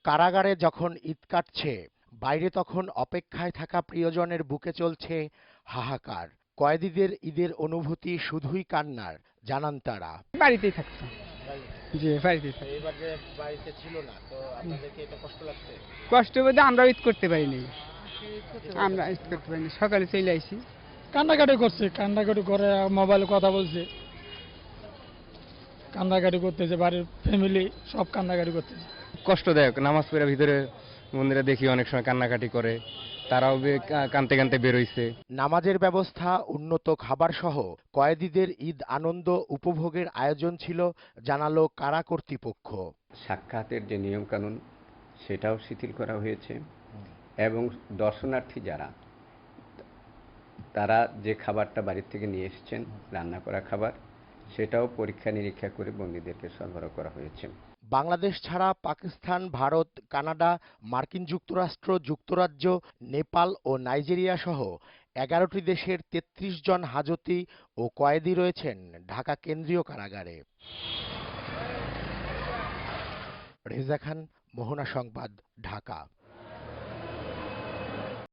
কারাগারে যখন ঈদ কাটছে, বাইরে তখন অপেক্ষায় থাকা প্রিয়জনের বুকে চলছে হাহাকার। কয়েদিদের ঈদের অনুভূতি শুধুই কান্নার, জানান তারা। বাড়িতেই থাকতো। জি, বাড়িতেই থাকতো। এবার যে বাড়িতে ছিল না, তো আপনাদেরকে এটা কষ্ট লাগছে? কষ্ট বলতে আমরাও ঈদ করতে পারিনি। আমরা ঈদ করতে পারিনি, সকালে চলে আইছি। কান্নাকাটি করছে, কান্নাকাটি করে মোবাইলে কথা বলছে, কান্নাকাটি করতেছে, বাড়ির ফ্যামিলি সব কান্নাকাটি করতেছে। কষ্টদায়ক। নামাজ পড়ে ভিতরে মন্দিরে দেখি অনেক সময় কান্নাকাটি করে, তারাও কানতে কানতে বেরোইছে। নামাজের ব্যবস্থা, উন্নত খাবার সহ কয়েদিদের ঈদ আনন্দ উপভোগের আয়োজন ছিল, জানালো কারা কর্তৃপক্ষ। সাক্ষাতের যে নিয়মকানুন সেটাও শিথিল করা হয়েছে এবং দর্শনার্থী যারা তারা যে খাবারটা বাড়ির থেকে নিয়ে এসেছেন রান্না করা খাবার সেটাও পরীক্ষা নিরীক্ষা করে বন্দীদেরকে সরবরাহ করা হয়েছে। বাংলাদেশ ছাড়া পাকিস্তান, ভারত, কানাডা, মার্কিন যুক্তরাষ্ট্র, যুক্তরাজ্য, নেপাল ও নাইজেরিয়া সহ 11টি দেশের 33 জন হাজতি ও কয়েদি রয়েছেন ঢাকা কেন্দ্রীয় কারাগারে। রেজা খান, মোহনা সংবাদ, ঢাকা।